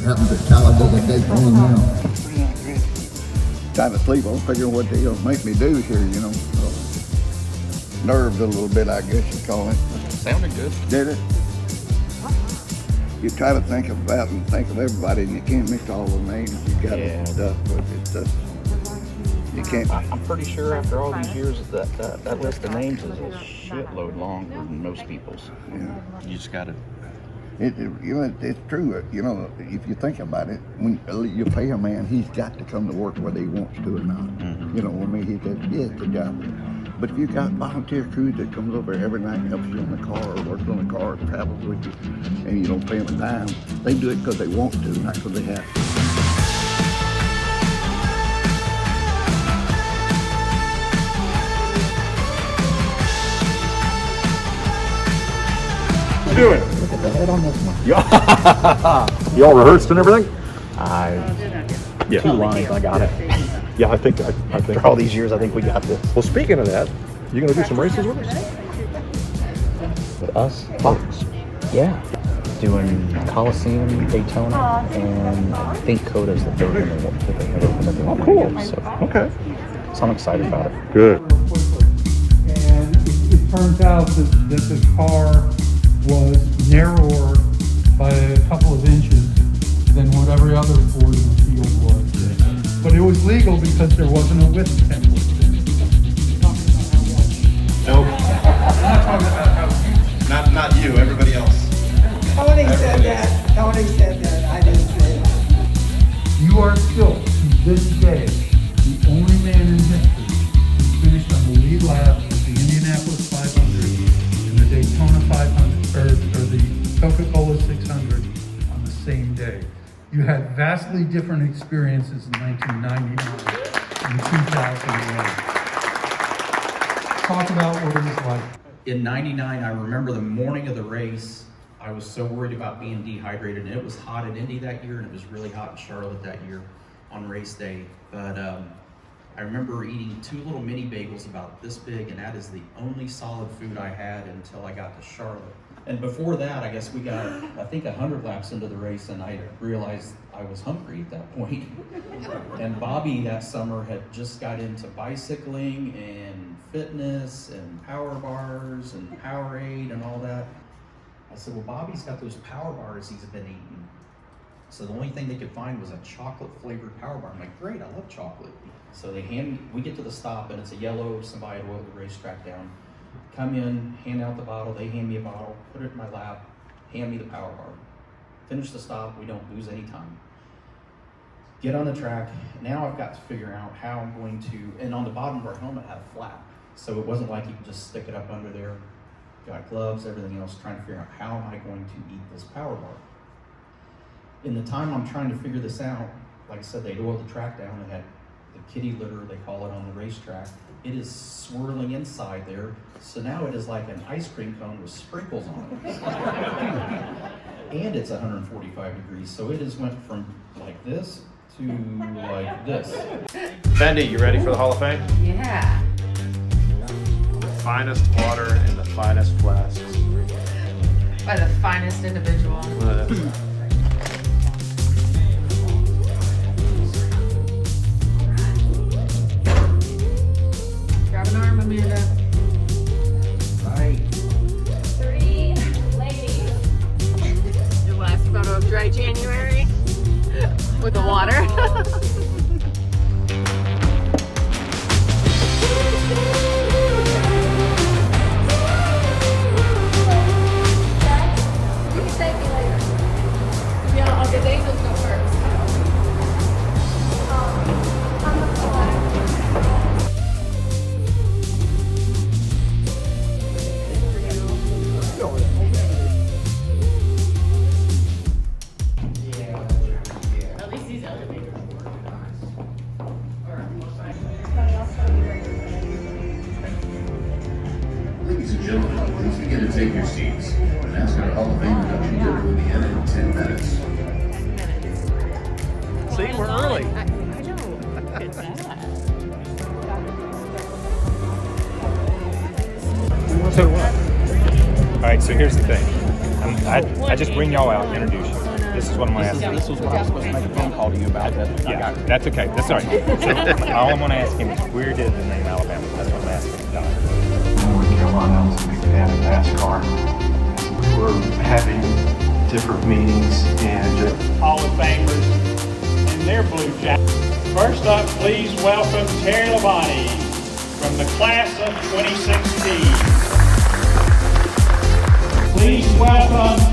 happened to Talladega Daytona now. Trying to sleep, I'm figuring what they're gonna make me do here, you know. So, nerved a little bit, I guess you call it. Sounded good. Did it? You try to think about and think of everybody, and you can't mix all the names. You got Yeah. stuff, but it's you can't. I'm pretty sure after all these years that list of names is a shitload longer than most people's. Yeah. You just gotta. You know, it's true. You know, if you think about it, when you pay a man, he's got to come to work whether he wants to or not. Mm-hmm. You know, I mean, he says, yes, the job. But if you got volunteer crew that comes over every night and helps you on the car or works on the car or travels with you, and you don't pay them a dime, they do it because they want to, not because they have to. Doing? Look at the head on this one. Y'all rehearsed and everything? Yeah. 2 lines, I got it. Yeah, I think. After all these years, I think we got this. Well, speaking of that, you gonna do some races with us? With us? Fox. Yeah. Doing Coliseum, Daytona, and I think Coda's the third one that they have open that they want to do. So, Okay. so I'm excited about it. Good. And it turns out that the car was narrower by a couple of inches than what every other Ford in the field was. But it was legal because there wasn't a width template. Nope. Not you, everybody else. Tony said that. Tony said that. I didn't say that. You are still, to this day, the only man in history who finished on the lead lap of the Indianapolis 500 and the Daytona 500, or the Coca-Cola 600 on the same day. You had vastly different experiences in 1999 and 2001. Talk about what it was like. In 99, I remember the morning of the race, I was so worried about being dehydrated, and it was hot in Indy that year, and it was really hot in Charlotte that year on race day. But I remember eating 2 little mini bagels about this big, and that is the only solid food I had until I got to Charlotte. And before that, I guess we got, I think 100 laps into the race, and I realized I was hungry at that point. And Bobby that summer had just got into bicycling and fitness and power bars and Powerade and all that. I said, well, Bobby's got those power bars he's been eating. So the only thing they could find was a chocolate flavored power bar. I'm like, great, I love chocolate. So we get to the stop, and it's a yellow somebody had oiled the racetrack down. Come in, hand out the bottle, they hand me a bottle, put it in my lap, hand me the power bar. Finish the stop, we don't lose any time. Get on the track, now I've got to figure out how I'm going to, and on the bottom of our helmet had a flap. So it wasn't like you could just stick it up under there. Got gloves, everything else, trying to figure out how am I going to eat this power bar. In the time I'm trying to figure this out, like I said, they oiled the track down, they had the kitty litter, they call it on the racetrack. It is swirling inside there, so now it is like an ice cream cone with sprinkles on it. And it's 145 degrees, so it has went from like this to like this. Bendy, you ready for the Hall of Fame? Yeah. The finest water in the finest flasks. By the finest individual. Grab an arm, Amanda. Right. 3 ladies. Your last photo of dry January with the water. Okay, they just go first. At least these elevators work. Ladies and gentlemen, please begin to take your seats. The NASCAR Hall of Fame induction dinner will begin in 10 minutes. See, we're early. I know. It's sad. So, all right, so here's the thing. I just bring y'all out, introduce you. This is what I'm going to ask him. This was what I was supposed to make a phone call to you about. Yeah, that's okay. That's all right. So all I'm going to ask him is where did the name Alabama? That's what I'm asking him. North Carolina was a big fan of NASCAR. We were having different meetings and Hall of Famers in their blue jacket. First up, please welcome Terry Labonte from the class of 2016. Please welcome